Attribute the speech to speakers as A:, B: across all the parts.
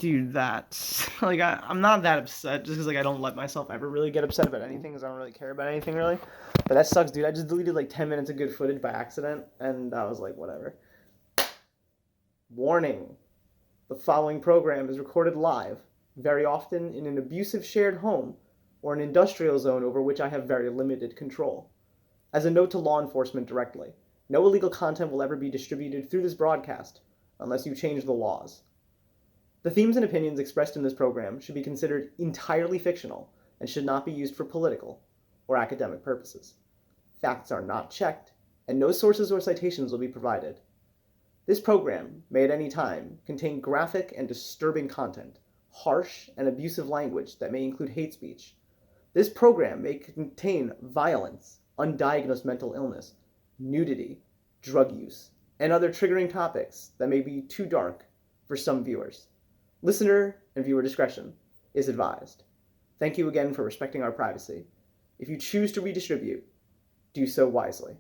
A: Dude, that's like I'm not that upset just because like I don't let myself ever really get upset about anything because I don't really care about anything really. But that sucks, dude. I just deleted like 10 minutes of good footage by accident, and I was like, whatever. Warning: the following program is recorded live, very often in an abusive shared home or an industrial zone over which I have very limited control. As a note to law enforcement directly, no illegal content will ever be distributed through this broadcast unless you change the laws. The themes and opinions expressed in this program should be considered entirely fictional and should not be used for political or academic purposes. Facts are not checked, and no sources or citations will be provided. This program may at any time contain graphic and disturbing content, harsh and abusive language that may include hate speech. This program may contain violence, undiagnosed mental illness, nudity, drug use, and other triggering topics that may be too dark for some viewers. Listener and viewer discretion is advised. Thank you again for respecting our privacy. If you choose to redistribute, do so wisely.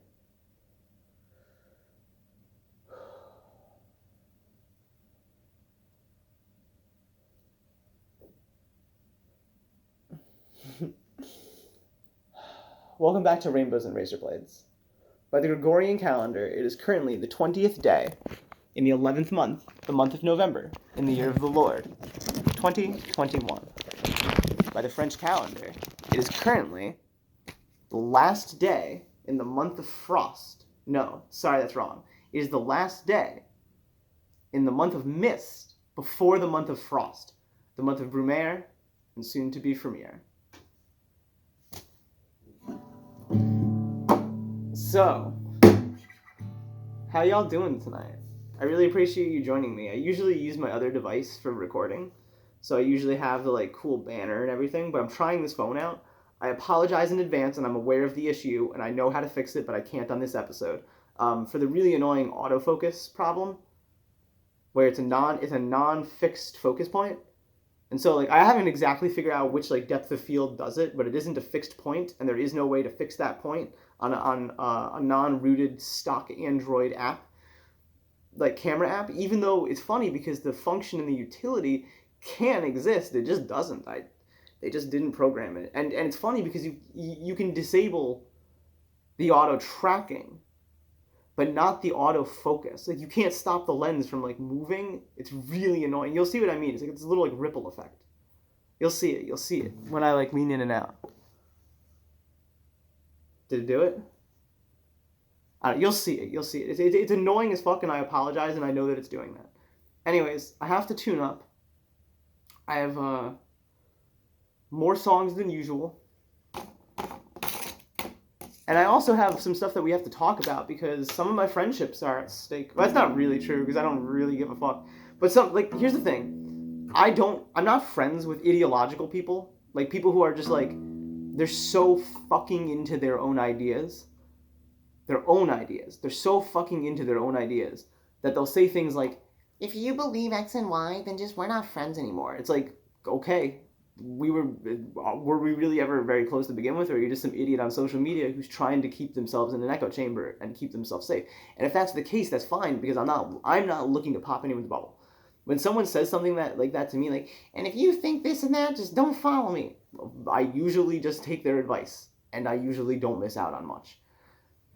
A: Welcome back to Rainbows and Razorblades. By the Gregorian calendar, it is currently the 20th day in the 11th month, the month of November, in the year of the Lord, 2021. By the French calendar, it is currently the last day in the month of frost. No, sorry, that's wrong. It is the last day in the month of mist before the month of frost, the month of Brumaire, and soon to be Fermier. So, how y'all doing tonight? I really appreciate you joining me. I usually use my other device for recording, so I usually have the like cool banner and everything, but I'm trying this phone out. I apologize in advance, and I'm aware of the issue, and I know how to fix it, but I can't on this episode. For the really annoying autofocus problem, where it's a non-fixed focus point, and so like I haven't exactly figured out which like depth of field does it, but it isn't a fixed point, and there is no way to fix that point on a non-rooted stock Android app, like camera app. Even though it's funny because the function in the utility can exist, it just doesn't. They just didn't program it, and it's funny because you can disable the auto tracking, but not the autofocus. Like you can't stop the lens from like moving. It's really annoying. You'll see what I mean. It's a little like ripple effect. You'll see it when I like lean in and out. Did it do it? You'll see it. It's annoying as fuck, and I apologize, and I know that it's doing that. Anyways, I have to tune up. I have more songs than usual. And I also have some stuff that we have to talk about because some of my friendships are at stake. Well, that's not really true because I don't really give a fuck. But here's the thing. I'm not friends with ideological people. Like people who are just like, they're so fucking into their own ideas. They're so fucking into their own ideas that they'll say things like, if you believe X and Y, then we're not friends anymore. It's like, okay, were we really ever very close to begin with, or are you just some idiot on social media who's trying to keep themselves in an echo chamber and keep themselves safe? And if that's the case, that's fine, because I'm not looking to pop anyone's bubble. When someone says something like that to me, like, and if you think this and that, just don't follow me, I usually just take their advice, and I usually don't miss out on much.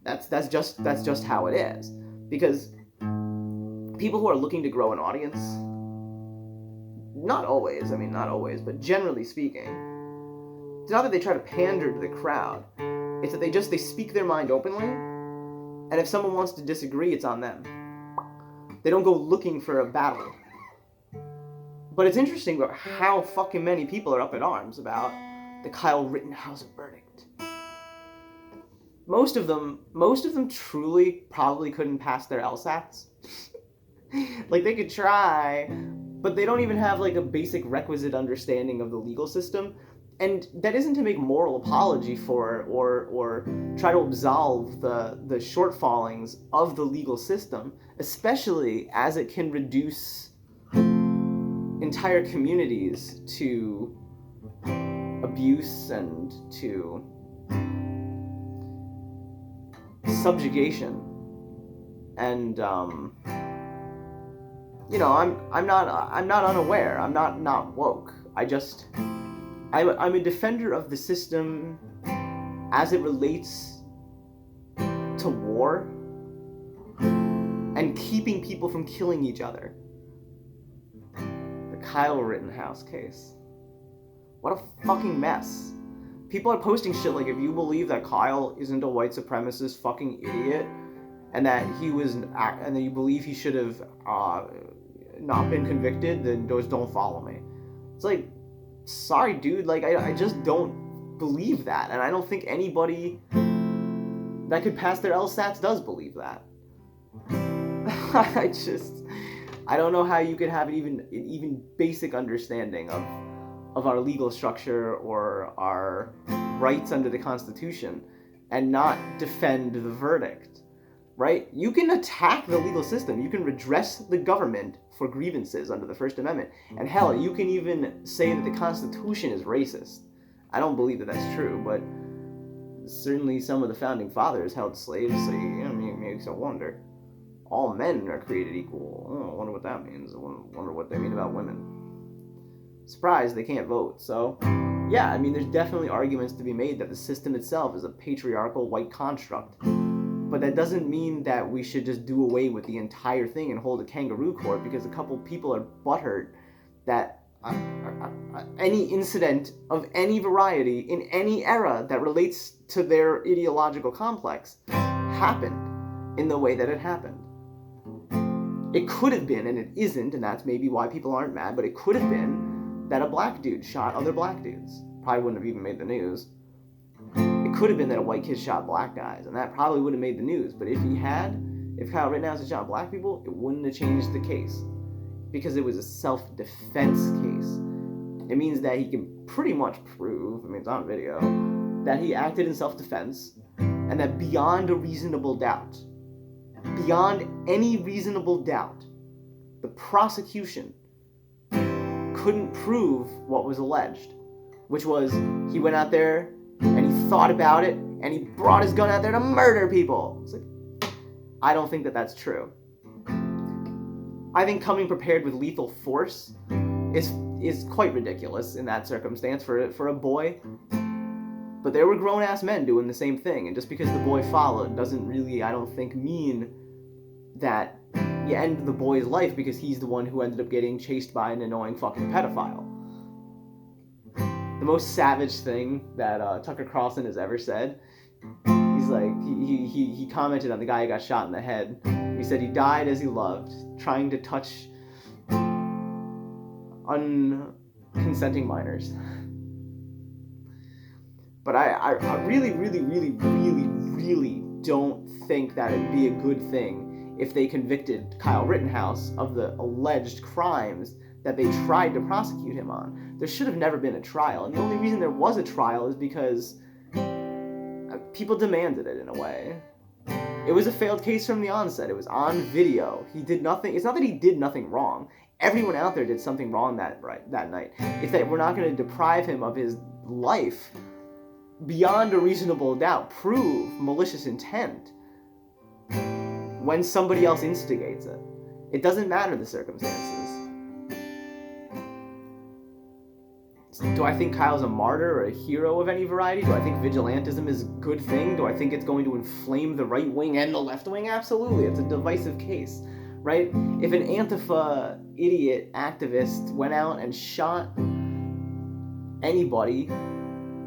A: That's just how it is, because people who are looking to grow an audience, not always, but generally speaking, it's not that they try to pander to the crowd. It's that they speak their mind openly, and if someone wants to disagree, it's on them. They don't go looking for a battle. But it's interesting about how fucking many people are up in arms about the Kyle Rittenhouse verdict. Most of them truly probably couldn't pass their LSATs. Like, they could try, but they don't even have like a basic requisite understanding of the legal system. And that isn't to make moral apology for or try to absolve the shortfallings of the legal system, especially as it can reduce entire communities to abuse and to subjugation and you know, I'm not unaware. I'm not woke. I'm a defender of the system as it relates to war and keeping people from killing each other. The Kyle Rittenhouse case. What a fucking mess. People are posting shit like, if you believe that Kyle isn't a white supremacist fucking idiot, and that and that you believe he should have not been convicted, then don't follow me. It's like, sorry, dude. Like, I just don't believe that, and I don't think anybody that could pass their LSATs does believe that. I don't know how you could have an even basic understanding of our legal structure or our rights under the Constitution and not defend the verdict, right? You can attack the legal system. You can redress the government for grievances under the First Amendment. And hell, you can even say that the Constitution is racist. I don't believe that that's true, but certainly some of the founding fathers held slaves, so it makes you wonder. All men are created equal. Oh, I wonder what that means. I wonder what they mean about women. Surprised they can't vote. So, yeah, I mean, there's definitely arguments to be made that the system itself is a patriarchal white construct. But that doesn't mean that we should just do away with the entire thing and hold a kangaroo court because a couple people are butthurt that any incident of any variety in any era that relates to their ideological complex happened in the way that it happened. It could have been, and it isn't, and that's maybe why people aren't mad, but it could have been that a black dude shot other black dudes. Probably wouldn't have even made the news. It could have been that a white kid shot black guys, and that probably would have made the news. But if Kyle Rittenhouse had shot black people, it wouldn't have changed the case. Because it was a self-defense case. It means that he can pretty much prove, I mean, it's on video, that he acted in self-defense, and that beyond a reasonable doubt, beyond any reasonable doubt, the prosecution couldn't prove what was alleged, which was he went out there and he thought about it and he brought his gun out there to murder people. It's like, I don't think that that's true. I think coming prepared with lethal force is quite ridiculous in that circumstance for a boy. But there were grown-ass men doing the same thing, and just because the boy followed doesn't really, I don't think, mean that you end the boy's life because he's the one who ended up getting chased by an annoying fucking pedophile. The most savage thing that Tucker Carlson has ever said, he's like, he commented on the guy who got shot in the head. He said he died as he loved, trying to touch unconsenting minors. But I really, really, really, really, really don't think that it'd be a good thing if they convicted Kyle Rittenhouse of the alleged crimes that they tried to prosecute him on. There should have never been a trial, and the only reason there was a trial is because people demanded it in a way. It was a failed case from the onset. It was on video. He did nothing. It's not that he did nothing wrong. Everyone out there did something wrong that night. It's that we're not going to deprive him of his life beyond a reasonable doubt, prove malicious intent when somebody else instigates it. It doesn't matter the circumstances. Do I think Kyle's a martyr or a hero of any variety? Do I think vigilantism is a good thing? Do I think it's going to inflame the right wing and the left wing? Absolutely. It's a divisive case, right? If an Antifa idiot activist went out and shot anybody,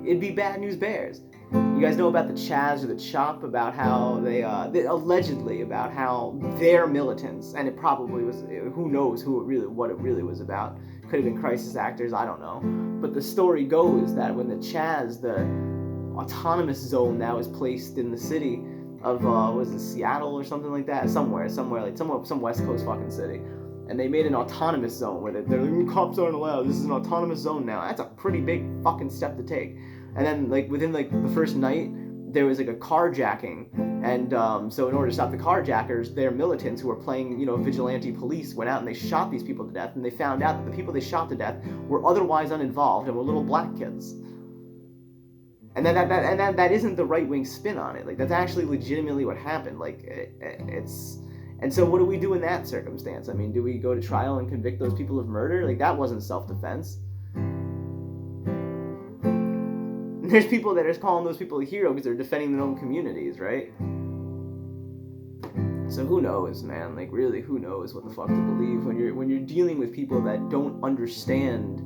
A: it'd be bad news bears. You guys know about the Chaz or the Chop, about how they allegedly about how their militants, and it probably was, who knows what it really was about. Could have been crisis actors, I don't know. But the story goes that when the Chaz, the autonomous zone now is placed in the city of, was it Seattle or something like that? Some West Coast fucking city. And they made an autonomous zone where they're like, cops aren't allowed, this is an autonomous zone now. That's a pretty big fucking step to take. And then, within, the first night, there was, a carjacking. And, so in order to stop the carjackers, their militants who were playing, vigilante police went out and they shot these people to death. And they found out that the people they shot to death were otherwise uninvolved and were little black kids. And that isn't the right-wing spin on it. That's actually legitimately what happened. And so what do we do in that circumstance? I mean, do we go to trial and convict those people of murder? Like, that wasn't self-defense. There's people that are calling those people a hero because they're defending their own communities, right? So who knows, man? Like, really, who knows what the fuck to believe when you're dealing with people that don't understand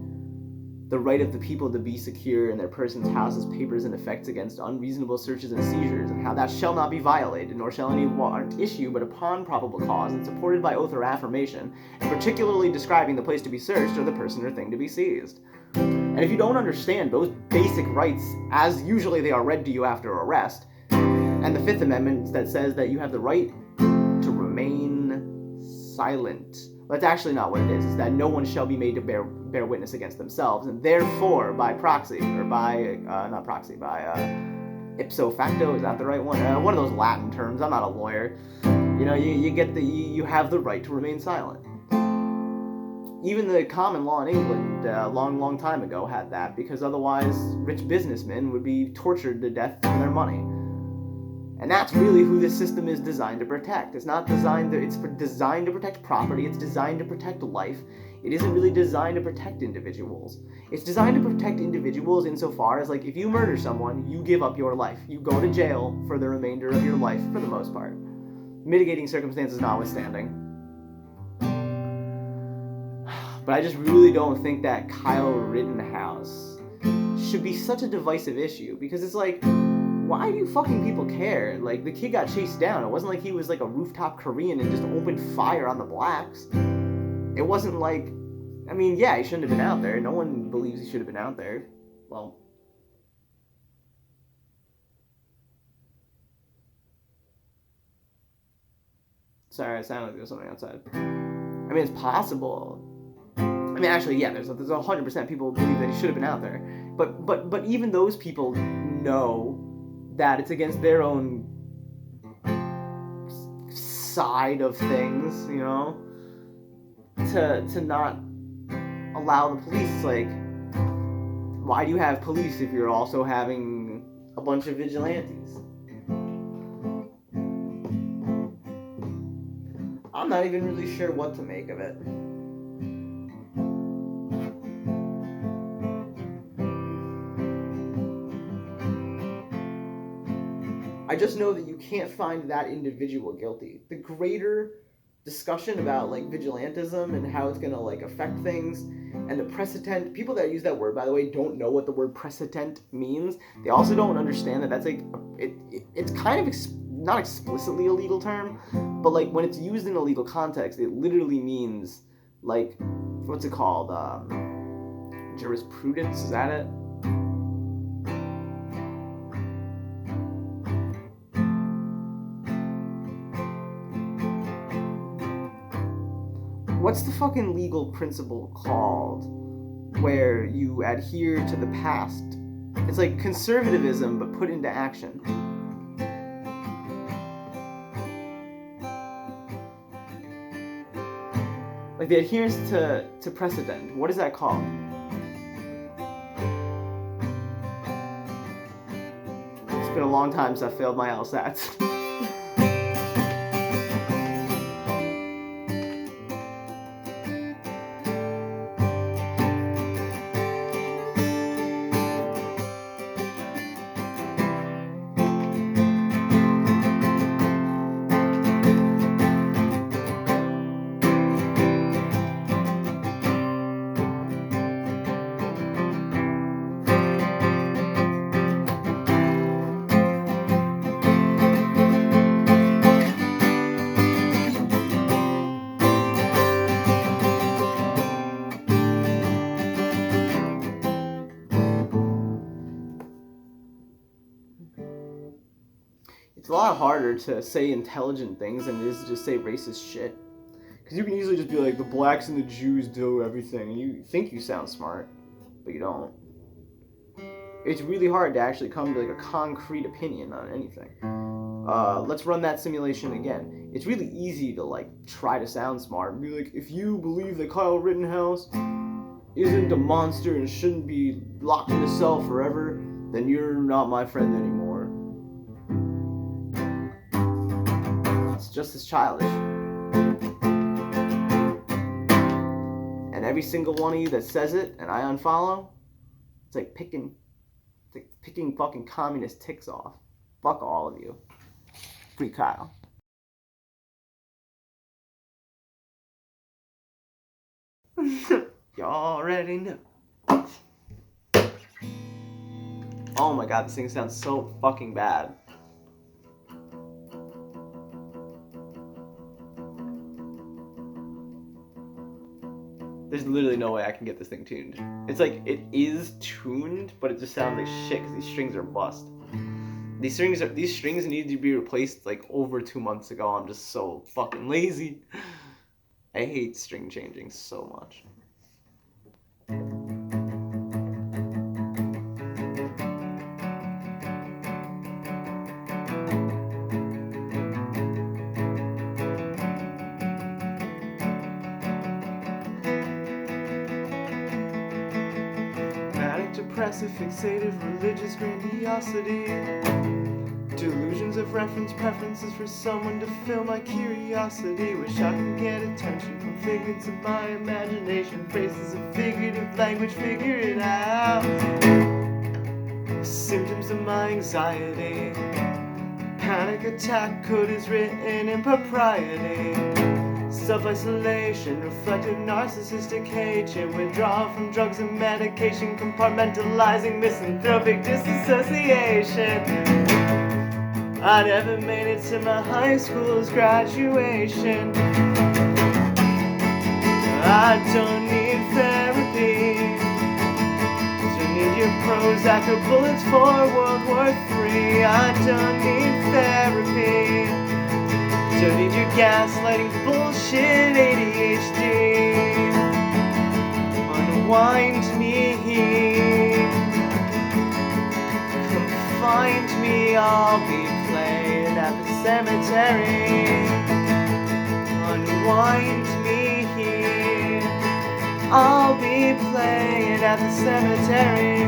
A: the right of the people to be secure in their persons, houses, papers, and effects against unreasonable searches and seizures, and how that shall not be violated, nor shall any warrant issue but upon probable cause, and supported by oath or affirmation, and particularly describing the place to be searched or the person or thing to be seized. And if you don't understand those basic rights, as usually they are read to you after arrest, and the Fifth Amendment that says that you have the right to remain silent. That's actually not what it is. It's that no one shall be made to bear witness against themselves, and therefore, by proxy, or by, not proxy, by ipso facto, is that the right one? One of those Latin terms. I'm not a lawyer. You know, you have the right to remain silent. Even the common law in England, long time ago, had that, because otherwise rich businessmen would be tortured to death for their money. And that's really who this system is designed to protect. It's not designed to, it's designed to protect property, it's designed to protect life. It isn't really designed to protect individuals. It's designed to protect individuals insofar as, like, if you murder someone, you give up your life. You go to jail for the remainder of your life, for the most part. Mitigating circumstances notwithstanding. But I just really don't think that Kyle Rittenhouse should be such a divisive issue, because it's like, why do fucking people care? Like, the kid got chased down. It wasn't like he was like a rooftop Korean and just opened fire on the blacks. It wasn't like, I mean, yeah, he shouldn't have been out there. No one believes he should have been out there. Well, sorry, it sounded like there was something outside. I mean, it's possible. I mean, actually, yeah, there's 100% people who believe that he should have been out there. But even those people know that it's against their own side of things, you know, to not allow the police. Like, why do you have police if you're also having a bunch of vigilantes? I'm not even really sure what to make of it. I just know that you can't find that individual guilty. The greater discussion about, like, vigilantism and how it's gonna, like, affect things, and the precedent, people that use that word, by the way, don't know what the word precedent means. They also don't understand that that's, like, it's kind of not explicitly a legal term, but, like, when it's used in a legal context, it literally means, like, what's it called? Jurisprudence, is that it? What's the fucking legal principle called where you adhere to the past? It's like conservatism, but put into action. Like the adherence to precedent. What is that called? It's been a long time since I failed my LSATs. It's a lot harder to say intelligent things than it is to just say racist shit. Because you can easily just be like, the blacks and the Jews do everything, and you think you sound smart, but you don't. It's really hard to actually come to, like, a concrete opinion on anything. Let's run that simulation again. It's really easy to, like, try to sound smart and be like, if you believe that Kyle Rittenhouse isn't a monster and shouldn't be locked in a cell forever, then you're not my friend anymore. It's just as childish. And every single one of you that says it and I unfollow, it's like picking fucking communist ticks off. Fuck all of you. Free Kyle. You already know. Oh my god, this thing sounds so fucking bad. There's literally no way I can get this thing tuned. It's like, it is tuned, but it just sounds like shit because these strings are bust. These strings need to be replaced like over 2 months ago. I'm just so fucking lazy. I hate string changing so much. Depressive, fixated, religious grandiosity. Delusions of reference, preferences for someone to fill my curiosity. Wish I could get attention from figments of my imagination. Phrases of figurative language, figure it out. Symptoms of my anxiety. Panic attack code is written in propriety. Self-isolation, reflective narcissistic hatred, withdrawal from drugs and medication, compartmentalizing misanthropic disassociation. I never made it to my high school's graduation. I don't need therapy. Don't need your Prozac or bullets for World War III. I don't need therapy. Don't need your gaslighting bullshit ADHD. Unwind me, find me, I'll be playing at the cemetery. Unwind me, I'll be playing at the cemetery.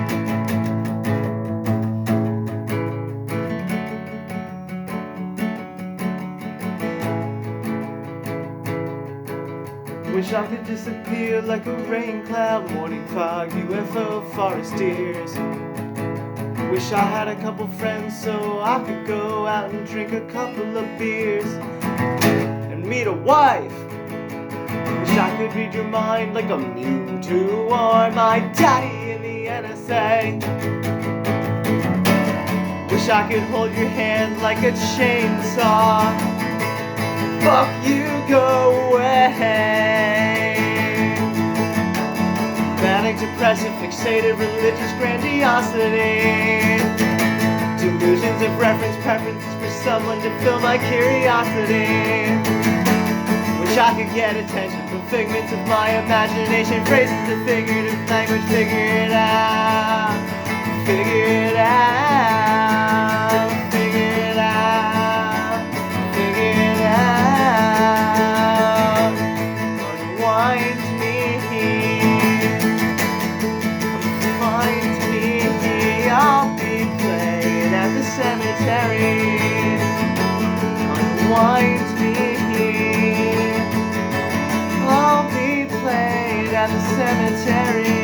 A: Wish I could disappear like a rain cloud, morning fog, UFO, forest deers. Wish I had a couple friends so I could go out and drink a couple of beers and meet a wife. Wish I could read your mind like a Mewtwo or my daddy in the NSA. Wish I could hold your hand like a chainsaw. Fuck you, go away. Manic, depressive, fixated, religious grandiosity. Delusions of reference, preferences for someone to fill my curiosity. Wish I could get attention from figments of my imagination. Phrases of figurative language, figure it out. Figure it out. Figure it out. Figure it out. Unwind me. Find me. I'll be playing at the cemetery. Unwind me. I'll be playing at the cemetery.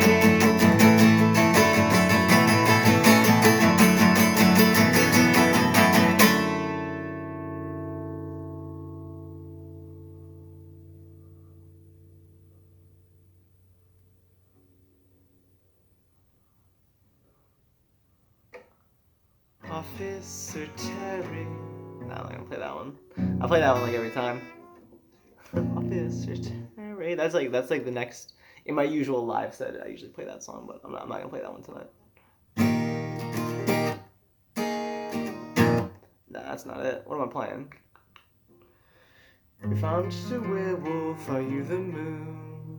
A: Officer Terry. No, I'm not gonna play that one. I play that one like every time. Officer Terry. That's like the next in my usual live set. I usually play that song, but I'm not gonna play that one tonight. Nah, that's not it. What am I playing? If I'm just a werewolf, are you the moon?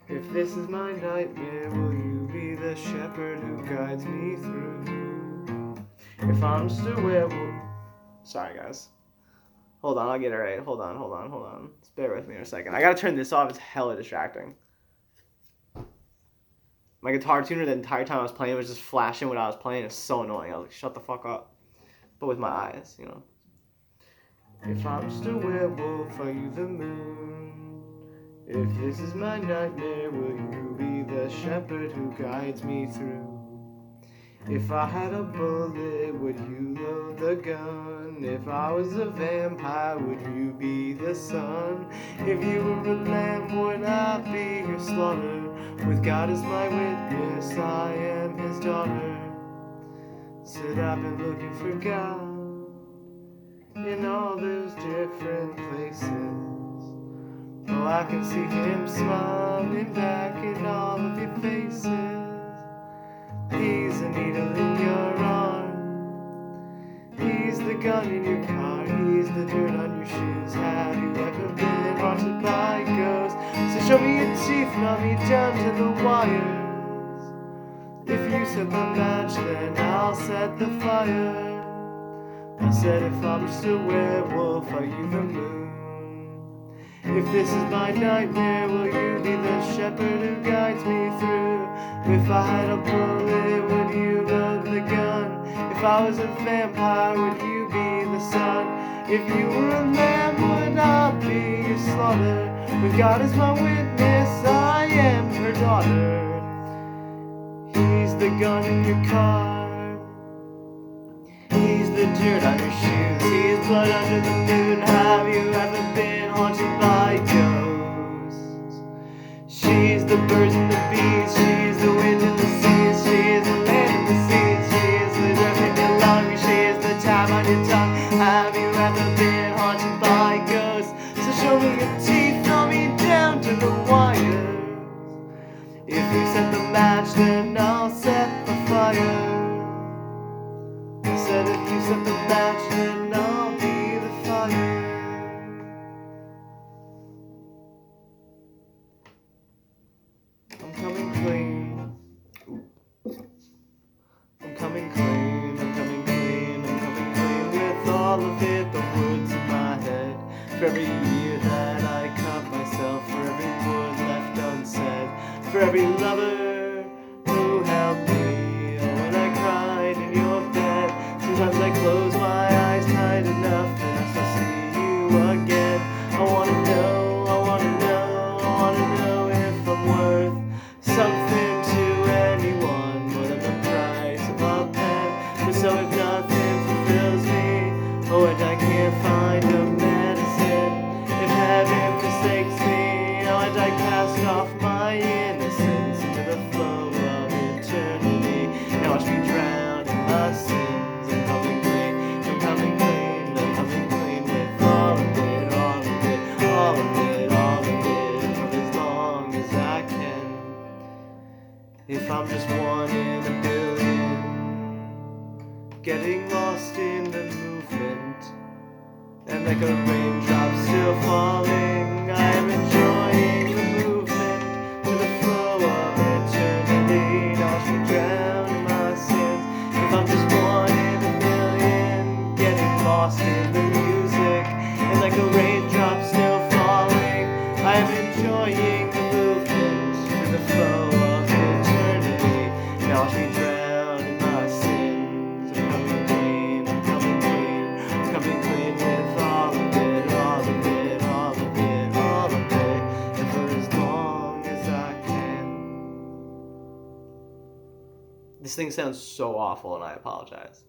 A: If this is my nightmare, will you be the shepherd who guides me through? If I'm just a werewolf. Sorry, guys. Hold on, I'll get it right. Hold on. Just bear with me in a second. I gotta turn this off. It's hella distracting. My guitar tuner, the entire time I was playing, was just flashing what I was playing. It's so annoying. I was like, shut the fuck up. But with my eyes, you know. If I'm just a werewolf, are you the moon? If this is my nightmare, will you be the shepherd who guides me through? If I had a bullet, would you load the gun? If I was a vampire, would you be the sun? If you were a lamb, would I be your slaughter? With God as my witness, I am his daughter. Said I've been looking for God in all those different places. Oh, I can see him smiling back in all of your faces. He's a needle in your arm. He's the gun in your car. He's the dirt on your shoes. Have you ever been haunted by ghosts? So show me your teeth, gnaw me down to the wires. If you set the match, then I'll set the fire. I said if I'm just a werewolf, are you the moon? If this is my nightmare, will you be the shepherd who guides me through? If I had a bullet, would you load the gun? If I was a vampire, would you be the sun? If you were a lamb, would I be your slaughter? With God as my witness, I am her daughter. He's the gun in your car. He's the dirt on your shoes. He's blood under the moon. Have you ever been haunted by ghosts? She's the birds and the bees. She's the wind and the seas. She is the land and the seas. She is the breath in your lungs. She is the time on your tongue. Have you ever been haunted by ghosts? So show me your teeth, draw me down to the wires. If you set the match, then I'll set the fire. Said if you set the match, then I'll be the fire. I'm coming clean. I'm coming clean. I'm coming clean. I'm coming clean with all of it. The words in my head. For every year that I cut myself. For every word left unsaid. For every lover who held me. Oh, when I cried in your bed. Sometimes I close my eyes tight enough and I still see you again. I wanna know, I wanna know, I wanna know if I'm worth something to anyone more than the price of a pen. But so if nothing fulfills me, oh, and I can't find a medicine, if heaven forsakes me, oh, and I cast off my innocence into the flow of eternity. Now watch me drown in my sin. If I'm just one in a billion, getting lost in the movement, and like a raindrop still falling, I am enjoying the movement to the flow of eternity. Now watch me drown in my sins. If I'm just one in a million, getting lost in the music, and like a raindrop still falling, I am enjoying the movement to the flow of watch me drown in my sins. I'm coming clean, I'm coming clean, I'm coming clean with all of it, all of it, all of it, all of it, and for as long as I can. This thing sounds so awful and I apologize.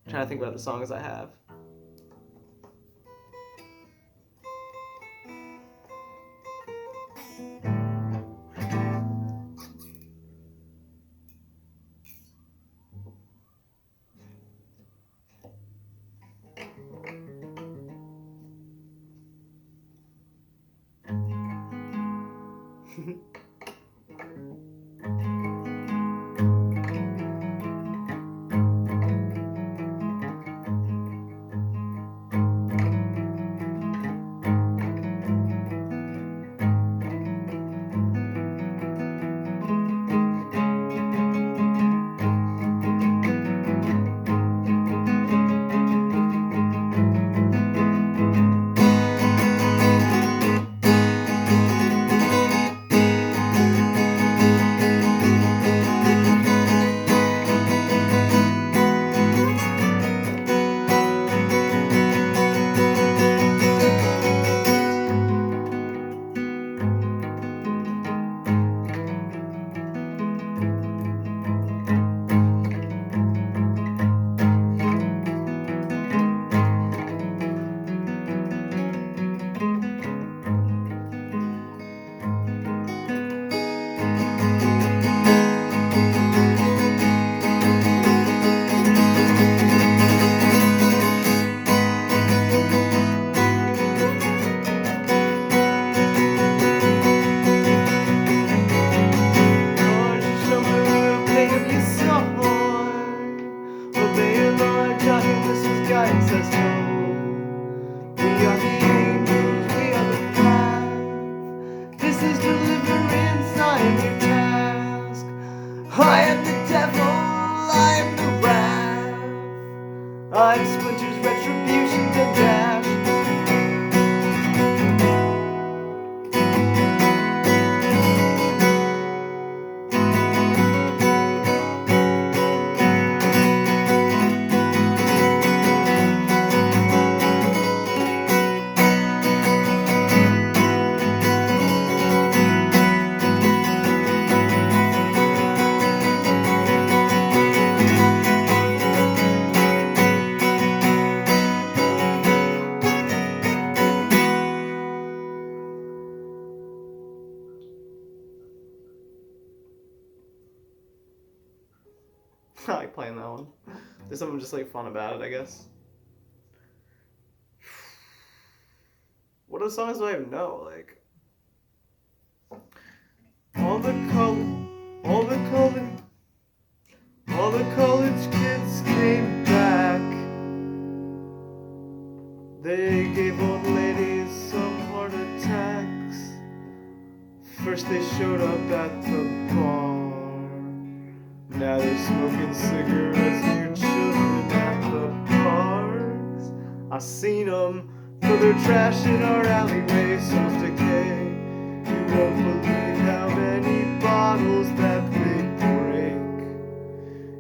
A: I'm trying to think about the songs I have. Justice is deliverance, I am your task. I am the devil, I am the wrath. I am Splinter's retribution to dash. I like playing that one. There's something just like fun about it, I guess. What other songs do I even know? Like all the college kids came back. They gave old ladies some heart attacks. First they showed up at the bar. Now they're smoking cigarettes near children at the parks. I seen them throw their trash in our alleyway, souls decay. You won't believe how many bottles that they break.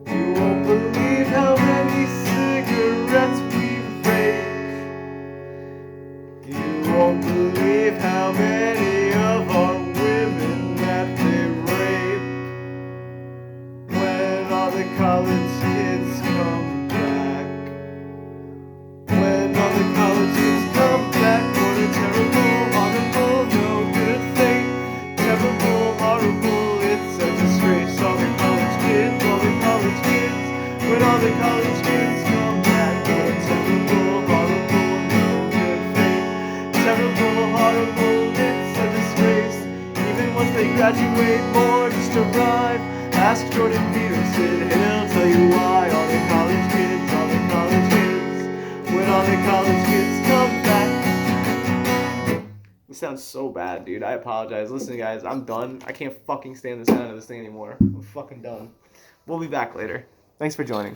A: You won't believe how many cigarettes we rake. You won't believe how many of our women that they rape. When all the college kids come back. When all the college kids come back. What a terrible, horrible, no good thing. Terrible, horrible, it's a disgrace. All the college kids, all the college kids. When all the college kids come back. What a terrible, horrible, no good thing. Terrible, horrible, it's a disgrace. Even once they graduate, more just arrive. Ask Jordan Peterson, he'll tell you why. All the college kids, all the college kids. When all the college kids come back. It sounds so bad, dude. I apologize. Listen, guys, I'm done. I can't fucking stand the sound of this thing anymore. I'm fucking done. We'll be back later. Thanks for joining.